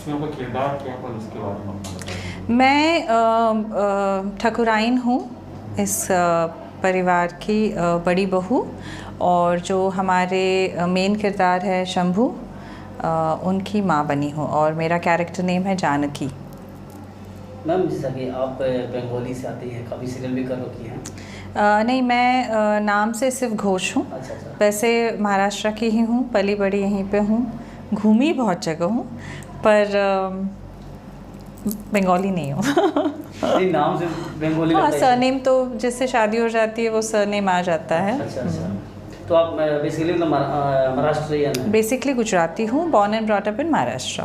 इसमें आपका किरदार क्या है, उसके बारे में अपना बताइए। मैं ठकुराइन हूँ इस परिवार की बड़ी बहू, और जो हमारे मेन किरदार है शंभू, उनकी माँ बनी हूँ, और मेरा कैरेक्टर नेम है जानकी। मैम, जैसा कि आप बंगाली से आती हैं, काफ़ी सीरियल भी कर रखी हैं। नहीं, मैं नाम से सिर्फ घोष हूँ। अच्छा अच्छा। वैसे महाराष्ट्र की ही हूँ, पली बड़ी यहीं पे हूँ, घूमी बहुत जगह हूँ, पर बंगाली नहीं हूँ। नहीं, नाम से बंगाली हाँ, लगता है। सरनेम तो जिससे शादी हो जाती है वो सरनेम आ जाता है। अच्छा अच्छा। तो आप बेसिकली मतलब महाराष्ट्रियन हैं? बेसिकली गुजराती हूँ, born and brought up in Maharashtra.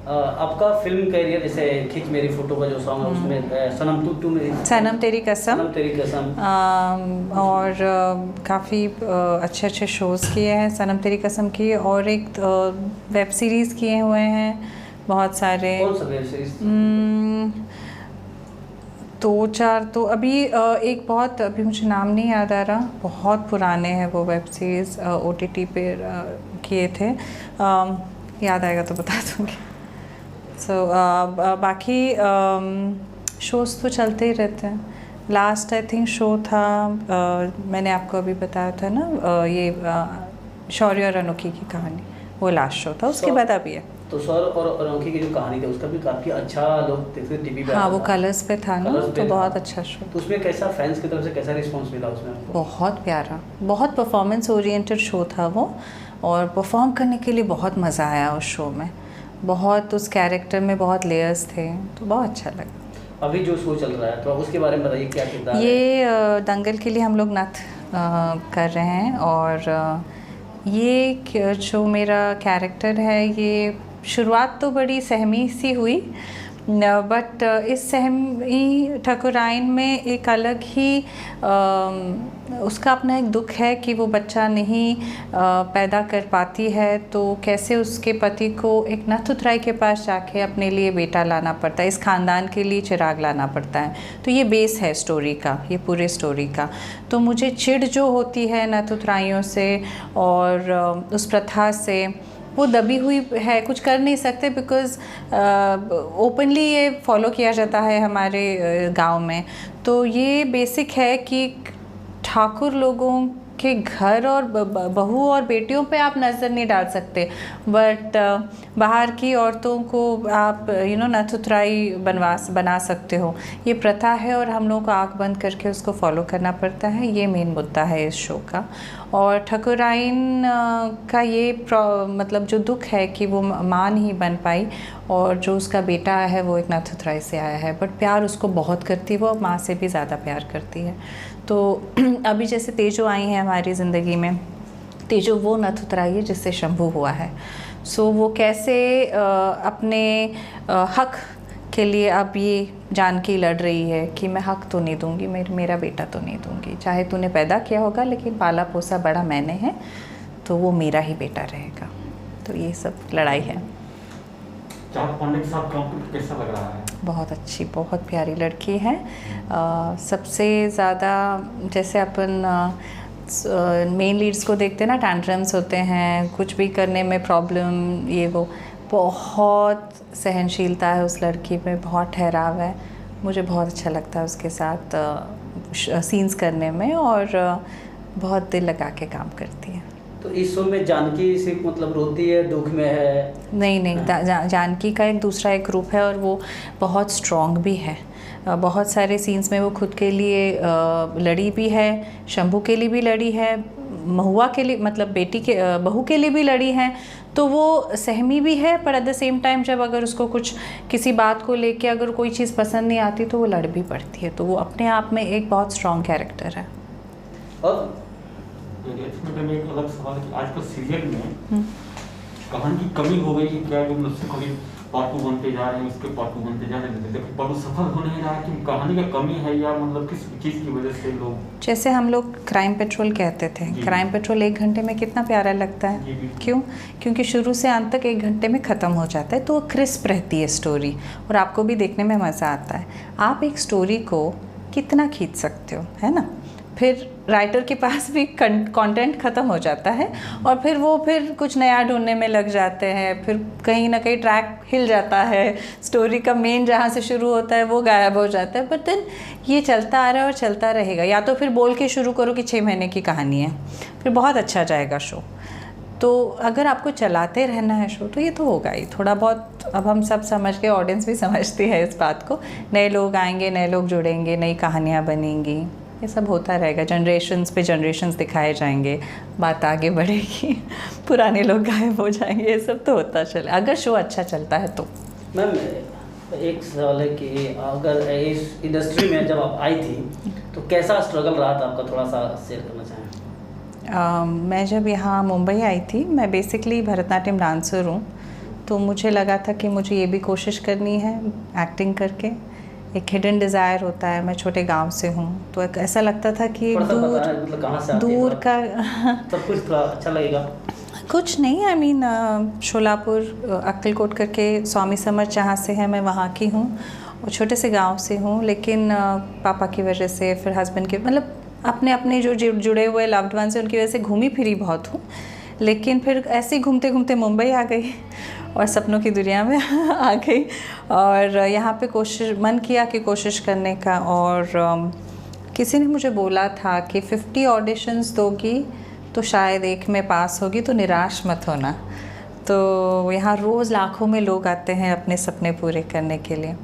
आपका फिल्म कैरियर, जैसे खींच मेरी फोटो का जो सॉन्ग है उसमें सनम टू में सनम तेरी कसम, सनम तेरी कसम, और काफ़ी अच्छे अच्छे शोज़ किए हैं सनम तेरी कसम की, और एक वेब सीरीज़ किए हुए हैं बहुत सारे। कौन सा वेब सीरीज? 2-4 तो अभी एक बहुत, अभी मुझे नाम नहीं याद आ रहा, बहुत पुराने हैं वो वेब सीरीज़, OTT पे किए थे, याद आएगा तो बता दूँगी। बाकी शोज़ तो चलते ही रहते हैं। लास्ट आई थिंक शो था, मैंने आपको अभी बताया था ना, ये शौर्य और अनोखी की कहानी, वो लास्ट शो था। उसके बाद अभी है तो शौर्य और अनोखी की जो कहानी थी उसका भी काफ़ी अच्छा लोग देखते टीवी पे। हाँ, वो कलर्स पे था ना, तो बहुत अच्छा शो। तो उसमें कैसा फैंस की तरफ से कैसा रिस्पॉन्स मिला उसमें आपको? बहुत प्यारा, बहुत परफॉर्मेंस ओरिएंटेड शो था वो, और परफॉर्म करने के लिए बहुत मज़ा आया उस शो में, बहुत उस कैरेक्टर में बहुत लेयर्स थे, तो बहुत अच्छा लगा। अभी जो शो चल रहा है तो उसके बारे में बताइए, क्या किरदार है? ये दंगल के लिए हम लोग नथ कर रहे हैं, और ये जो मेरा कैरेक्टर है, ये शुरुआत तो बड़ी सहमी सी हुई, बट इस सहमी ठकुराइन में एक अलग ही उसका अपना एक दुख है कि वो बच्चा नहीं पैदा कर पाती है, तो कैसे उसके पति को एक नथुतराई के पास जाके अपने लिए बेटा लाना पड़ता है, इस ख़ानदान के लिए चिराग लाना पड़ता है। तो ये बेस है स्टोरी का, ये पूरे स्टोरी का। तो मुझे चिढ़ जो होती है नथुतराइयों से और उस प्रथा से, वो दबी हुई है, कुछ कर नहीं सकते, बिकॉज़ ओपनली ये फॉलो किया जाता है हमारे गांव में। तो ये बेसिक है कि ठाकुर लोगों के घर और बहू और बेटियों पे आप नज़र नहीं डाल सकते, बट बाहर की औरतों को आप नथुतराई बना सकते हो। ये प्रथा है और हम लोगों को आँख बंद करके उसको फॉलो करना पड़ता है। ये मेन मुद्दा है इस शो का। और ठकुराइन का ये मतलब जो दुख है कि वो माँ नहीं बन पाई, और जो उसका बेटा है वो एक नथुतराई से आया है, बट प्यार उसको बहुत करती है, वो माँ से भी ज़्यादा प्यार करती है। तो अभी जैसे तेजो आई हैं हमारी ज़िंदगी में, तेजो वो नथुतराई है जिससे शंभू हुआ है। सो वो कैसे अपने हक के लिए अब ये जानकी लड़ रही है कि मैं हक तो नहीं दूंगी, मेरा बेटा तो नहीं दूंगी, चाहे तूने पैदा किया होगा लेकिन पाला पोसा बड़ा मैंने है, तो वो मेरा ही बेटा रहेगा। तो ये सब लड़ाई है। चाँद पांडे के साथ काम करके कैसा लग रहा है? बहुत अच्छी, बहुत प्यारी लड़की है। सबसे ज़्यादा जैसे अपन मेन लीड्स को देखते हैं ना, टैंट्रम्स होते हैं, कुछ भी करने में प्रॉब्लम, ये वो, बहुत सहनशीलता है उस लड़की में, बहुत ठहराव है। मुझे बहुत अच्छा लगता है उसके साथ सीन्स करने में, और बहुत दिल लगा के काम करती है। तो इस शो में जानकी सिर्फ मतलब रोती है, दुख में है? नहीं, जानकी का एक दूसरा एक रूप है, और वो बहुत स्ट्रॉन्ग भी है। बहुत सारे सीन्स में वो खुद के लिए लड़ी भी है, शंभू के लिए भी लड़ी है, महुआ के लिए, मतलब बेटी के बहू के लिए भी लड़ी है। तो वो सहमी भी है, पर एट द सेम टाइम जब अगर उसको कुछ किसी बात को लेके अगर कोई चीज़ पसंद नहीं आती तो वो लड़ भी पड़ती है। तो वो अपने आप में एक बहुत स्ट्रॉन्ग कैरेक्टर है। और में एक अलग सवाल है कि आजकल सीरियल में कहानी की कमी हो गई है क्या? जो मुझसे कभी पार्ट 2 बनते जा रहे हैं, उसके पार्ट 2 बनते जा रहे हैं, लेकिन पार्ट 2 सफल हो नहीं रहा है, कि कहानी का कमी है, या मतलब किस चीज़ की वजह से लोग? जैसे हम लोग क्राइम पेट्रोल कहते थे, क्राइम पेट्रोल 1 घंटे में कितना प्यारा लगता है, क्यों? क्योंकि शुरू से अंत तक 1 घंटे में ख़त्म हो जाता है, तो क्रिस्प रहती है स्टोरी, और आपको भी देखने में मज़ा आता है। आप एक स्टोरी को कितना खींच सकते हो, है ना? फिर राइटर के पास भी कंटेंट ख़त्म हो जाता है और फिर कुछ नया ढूंढने में लग जाते हैं, फिर कहीं ना कहीं ट्रैक हिल जाता है, स्टोरी का मेन जहाँ से शुरू होता है वो गायब हो जाता है। बट देन ये चलता आ रहा है और चलता रहेगा। या तो फिर बोल के शुरू करो कि 6 महीने की कहानी है, फिर बहुत अच्छा जाएगा शो। तो अगर आपको चलाते रहना है शो तो ये तो होगा ही थोड़ा बहुत। अब हम सब समझ के, ऑडियंस भी समझती है इस बात को, नए लोग आएंगे, नए लोग जुड़ेंगे, नई कहानियाँ बनेंगी, ये सब होता रहेगा। जनरेशन्स पे जनरेशन्स दिखाए जाएंगे, बात आगे बढ़ेगी, पुराने लोग गायब हो जाएंगे, ये सब तो होता चले अगर शो अच्छा चलता है तो। मैम एक सवाल है कि अगर इस इंडस्ट्री में जब आप आई थी तो कैसा स्ट्रगल रहा था आपका, थोड़ा सा शेयर करना चाहें? मैं जब यहाँ मुंबई आई थी, मैं बेसिकली भरतनाट्यम डांसर हूँ, तो मुझे लगा था कि मुझे ये भी कोशिश करनी है एक्टिंग करके। एक हिडन डिज़ायर होता है, मैं छोटे गांव से हूँ, तो एक ऐसा लगता था कि दूर का सब कुछ थोड़ा अच्छा लगेगा। कुछ नहीं, आई मीन शोलापुर अक्कलकोट करके स्वामी समर्थ जहाँ से है, मैं वहाँ की हूँ और छोटे से गांव से हूँ। लेकिन पापा की वजह से, फिर हस्बैंड के, मतलब अपने अपने जो जुड़े हुए लव्ड वन से, उनकी वजह से घूमी फिरी बहुत हूँ। लेकिन फिर ऐसे ही घूमते घूमते मुंबई आ गई और सपनों की दुनिया में आ गई और यहाँ पे मन किया कि कोशिश करने का। और किसी ने मुझे बोला था कि 50 ऑडिशंस दोगी तो शायद एक में पास होगी, तो निराश मत होना। तो यहाँ रोज़ लाखों में लोग आते हैं अपने सपने पूरे करने के लिए।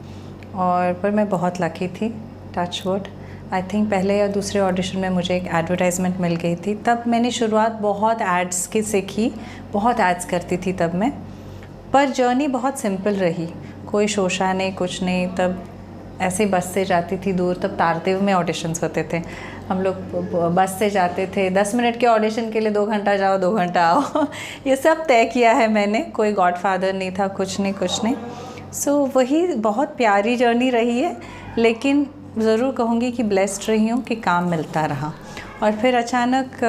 और पर मैं बहुत लकी थी, टच वुड। आई थिंक पहले या दूसरे ऑडिशन में मुझे एक एडवर्टाइजमेंट मिल गई थी। तब मैंने शुरुआत बहुत एड्स से की, बहुत एड्स करती थी तब मैं। पर जर्नी बहुत सिंपल रही, कोई शोशा नहीं, कुछ नहीं। तब ऐसे बस से जाती थी दूर, तब तारदेव में ऑडिशंस होते थे, हम लोग बस से जाते थे। 10 मिनट के ऑडिशन के लिए 2 घंटा जाओ, 2 घंटा आओ ये सब तय किया है मैंने। कोई गॉडफादर नहीं था, कुछ नहीं। सो वही बहुत प्यारी जर्नी रही है। लेकिन ज़रूर कहूँगी कि ब्लेस्ड रही हूँ कि काम मिलता रहा। और फिर अचानक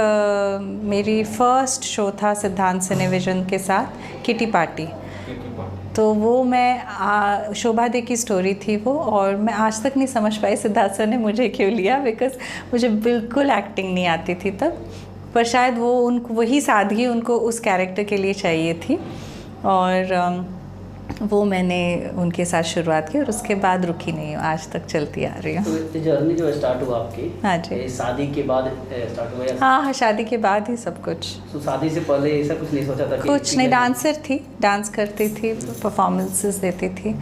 मेरी फर्स्ट शो था सिद्धांत सिनेविजन के साथ, किटी पार्टी। तो वो मैं शोभा दे की स्टोरी थी वो, और मैं आज तक नहीं समझ पाई सिद्धार्थ सर ने मुझे क्यों लिया, बिकॉज़ मुझे बिल्कुल एक्टिंग नहीं आती थी तब। पर शायद वो उनको वही सादगी उनको उस कैरेक्टर के लिए चाहिए थी, और वो मैंने उनके साथ शुरुआत की और उसके बाद रुकी नहीं हूँ, आज तक चलती आ रही हूँ। तो जर्नी जो स्टार्ट हुआ आपकी, हाँ जी, शादी के बाद स्टार्ट हुआ? हाँ, शादी के बाद ही सब कुछ। तो शादी से पहले ऐसा कुछ नहीं सोचा था? कुछ नहीं, डांसर थी, डांस करती थी, परफॉर्मेंसेस देती थी,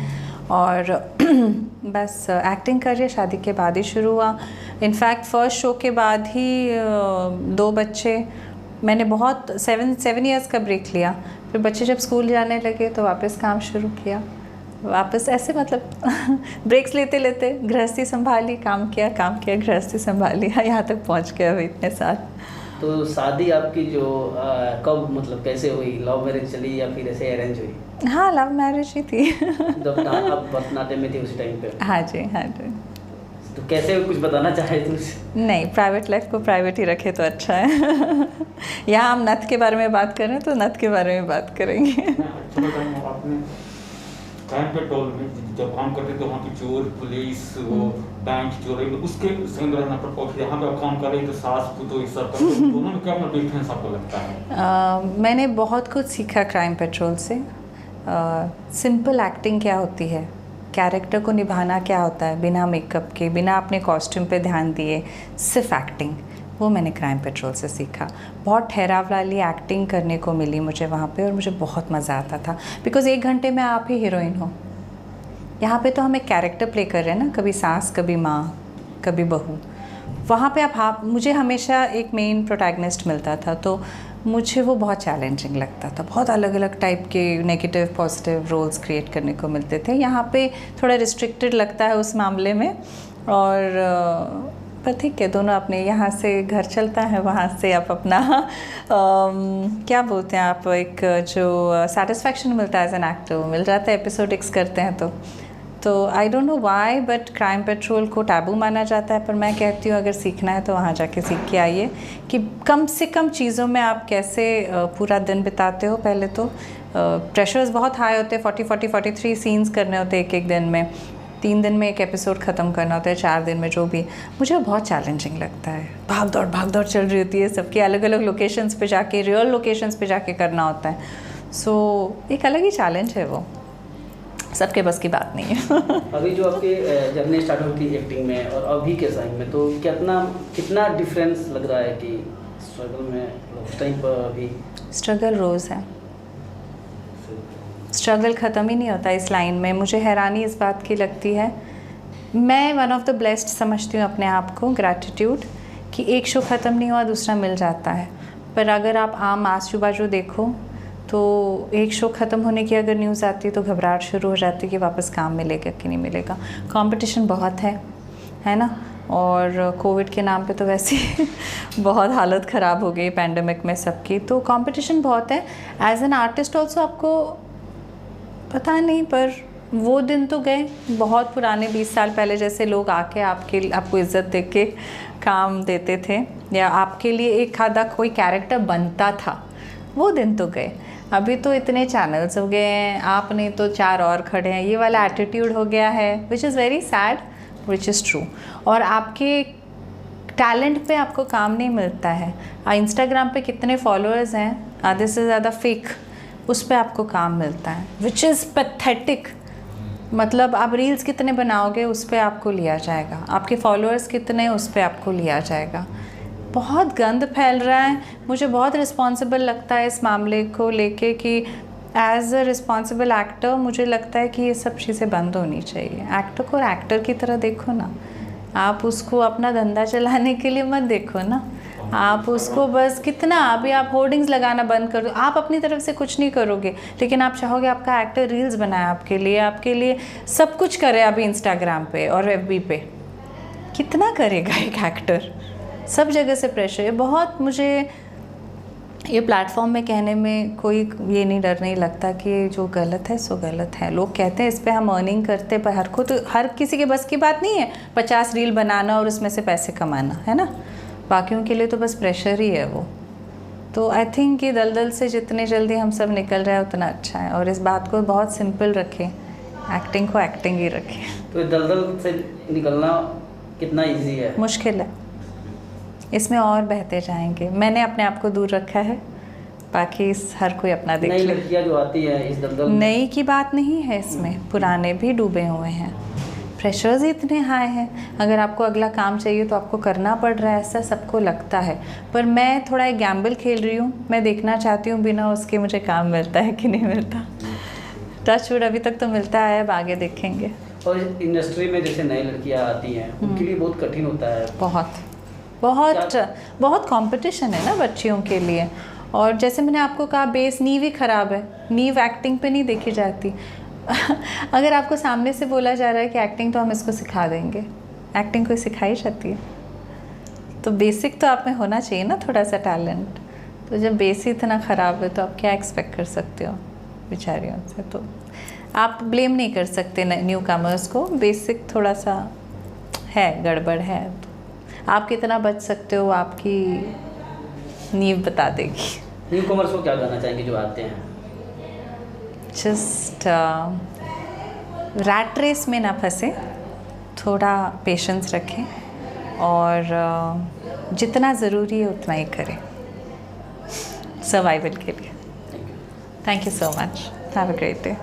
और बस एक्टिंग करिए शादी के बाद ही शुरू हुआ। इनफैक्ट फर्स्ट शो के बाद ही 2 बच्चे, मैंने बहुत 7 इयर्स का ब्रेक लिया। फिर बच्चे जब स्कूल जाने लगे तो वापस काम शुरू किया, वापस ऐसे मतलब ब्रेक्स लेते लेते गृहस्थी संभाली, काम किया, गृहस्थी संभाली, यहाँ तक पहुँच गया अभी इतने साल। तो शादी आपकी जो कब, मतलब कैसे हुई? लव मैरिज चली या फिर ऐसे अरेंज हुई? हाँ, लव मैरिज ही थी। जब आप भरतनाट्यम में थी उस टाइम पे? हाँ जी। तो कैसे कुछ बताना चाहे तुम? नहीं, प्राइवेट लाइफ को प्राइवेट ही रखे तो अच्छा है। यहाँ हम नथ के बारे में बात कर रहे हैं तो नथ के बारे में बात करेंगे। आपने क्राइम पेट्रोल में जब काम करते थे, वहाँ की चोर, पुलिस, वो बैंक चोरी, उसके संग्रह पर यहाँ पे आप काम कर रहे तो सास पुतो इस सब दोनों में क्या डिफरेंस आपको लगता है? मैंने बहुत कुछ सीखा क्राइम पेट्रोल से। सिंपल एक्टिंग क्या होती है, कैरेक्टर को निभाना क्या होता है, बिना मेकअप के, बिना अपने कॉस्ट्यूम पे ध्यान दिए, सिर्फ एक्टिंग, वो मैंने क्राइम पेट्रोल से सीखा। बहुत ठहराव वाली एक्टिंग करने को मिली मुझे वहाँ पे, और मुझे बहुत मज़ा आता था, बिकॉज़ 1 घंटे में आप ही हीरोइन हो। यहाँ पे तो हम एक कैरेक्टर प्ले कर रहे हैं ना, कभी सास, कभी माँ, कभी बहू। वहाँ पे मुझे हमेशा एक मेन प्रोटैगनिस्ट मिलता था, तो मुझे वो बहुत चैलेंजिंग लगता था। बहुत अलग अलग टाइप के नेगेटिव पॉजिटिव रोल्स क्रिएट करने को मिलते थे। यहाँ पे थोड़ा रिस्ट्रिक्टेड लगता है उस मामले में, और पर ठीक है, दोनों अपने, यहाँ से घर चलता है, वहाँ से आप अपना क्या बोलते हैं आप, एक जो सेटिस्फैक्शन मिलता है एज एन एक्टर वो मिल जाता है एपिसोडिक्स करते हैं तो I don't know why, but crime petrol को टैबू माना जाता है। पर मैं कहती हूँ अगर सीखना है तो वहाँ जाके सीख के आइए कि कम से कम चीज़ों में आप कैसे पूरा दिन बिताते हो। पहले तो प्रेशर्स बहुत हाई होते हैं, 43 सीन्स करने होते हैं एक दिन में, 3 दिन में एक एपिसोड ख़त्म करना होता है, 4 दिन में, जो भी। मुझे बहुत चैलेंजिंग लगता है। भाग दौड़ चल रही होती है सबकी, अलग अलग लोकेशंस पे जाके, रियल लोकेशंस पे जाके करना होता है। सो एक अलग ही चैलेंज है वो, सबके बस की बात नहीं है। अभी जो आपकी जर्नी स्टार्ट हुई थी एक्टिंग में और अभी के टाइम में, तो कितना डिफरेंस लग रहा है कि स्ट्रगल में उस टाइम पर अभी? स्ट्रगल रोज़ है, स्ट्रगल ख़त्म ही नहीं होता इस लाइन में। मुझे हैरानी इस बात की लगती है, मैं वन ऑफ द ब्लेस्ड समझती हूँ अपने आप को, ग्रैटिट्यूड, कि एक शो ख़त्म नहीं हुआ दूसरा मिल जाता है। पर अगर आप आम आजू बाजू देखो तो एक शो ख़त्म होने की अगर न्यूज़ आती है तो घबराहट शुरू हो जाती है कि वापस काम मिलेगा कि नहीं मिलेगा। कंपटीशन बहुत है ना, और कोविड के नाम पे तो वैसे ही बहुत हालत ख़राब हो गई पैंडेमिक में सबकी, तो कंपटीशन बहुत है। एज एन आर्टिस्ट ऑल्सो आपको पता नहीं, पर वो दिन तो गए, बहुत पुराने 20 साल पहले जैसे लोग आके आपको इज़्ज़त दे के काम देते थे, या आपके लिए एक आधा कोई कैरेक्टर बनता था, वो दिन तो गए। अभी तो इतने चैनल्स हो गए हैं, आप नहीं तो 4 और खड़े हैं, ये वाला एटीट्यूड हो गया है, which is very sad, which is true. और आपके टैलेंट पे आपको काम नहीं मिलता है। इंस्टाग्राम पे कितने फॉलोअर्स हैं, आधे से ज़्यादा फेक, उस पे आपको काम मिलता है, विच इज़ पैथेटिक। मतलब आप रील्स कितने बनाओगे उस पे आपको लिया जाएगा, आपके फॉलोअर्स कितने उस पे आपको लिया जाएगा। बहुत गंद फैल रहा है। मुझे बहुत रिस्पॉन्सिबल लगता है इस मामले को लेके कि एज अ रिस्पॉन्सिबल एक्टर मुझे लगता है कि ये सब चीज़ें बंद होनी चाहिए। एक्टर को एक्टर की तरह देखो ना, आप उसको अपना धंधा चलाने के लिए मत देखो ना, आप उसको बस कितना, अभी आप होर्डिंग्स लगाना बंद कर दो, आप अपनी तरफ से कुछ नहीं करोगे, लेकिन आप चाहोगे आपका एक्टर रील्स बनाए आपके लिए सब कुछ करे अभी इंस्टाग्राम पे और FB पे। कितना करेगा एक एक्टर? सब जगह से प्रेशर है बहुत। मुझे ये प्लेटफॉर्म में कहने में कोई ये नहीं, डर नहीं लगता कि जो गलत है सो गलत है। लोग कहते हैं इस पे हम अर्निंग करते, पर हर किसी के बस की बात नहीं है 50 रील बनाना और उसमें से पैसे कमाना, है ना। बाकियों के लिए तो बस प्रेशर ही है वो। तो आई थिंक कि दलदल से जितने जल्दी हम सब निकल रहे हैं उतना अच्छा है, और इस बात को बहुत सिंपल रखें, एक्टिंग को एक्टिंग ही रखें। तो दलदल से निकलना कितना इजी है? मुश्किल है, इसमें और बहते जाएंगे। मैंने अपने आप को दूर रखा है, बाकी हर कोई अपना देख ले। नई लड़कियां जो आती है इस दलदल, नई की बात नहीं है इसमें, पुराने भी डूबे हुए हैं। प्रेशर्स ही इतने हाई हैं, अगर आपको अगला काम चाहिए तो आपको करना पड़ रहा है, ऐसा सबको लगता है। पर मैं थोड़ा एक गैम्बल खेल रही हूँ, मैं देखना चाहती हूँ बिना उसके मुझे काम मिलता है कि नहीं मिलता। टच वुड अभी तक तो मिलता है, अब आगे देखेंगे। और इंडस्ट्री में जैसे नई लड़कियां आती हैं उनके लिए बहुत कठिन होता है। बहुत कंपटीशन है ना बच्चियों के लिए। और जैसे मैंने आपको कहा, बेस नींव ही ख़राब है, नींव एक्टिंग पे नहीं देखी जाती। अगर आपको सामने से बोला जा रहा है कि एक्टिंग तो हम इसको सिखा देंगे, एक्टिंग कोई सिखाई जाती है? तो बेसिक तो आप में होना चाहिए ना थोड़ा सा टैलेंट। तो जब बेस ही इतना ख़राब है तो आप क्या एक्सपेक्ट कर सकते हो बेचारियों से? तो आप ब्लेम नहीं कर सकते न्यू कमर्स को, बेसिक थोड़ा सा है, गड़बड़ है। तो आप कितना बच सकते हो आपकी नींव बता देगी। न्यू कमर्स को क्या कहना चाहेंगे जो आते हैं? जस्ट रैट रेस में ना फंसे, थोड़ा पेशेंस रखें और जितना ज़रूरी है उतना ही करें सर्वाइवल के लिए। Thank you so much, have a great day.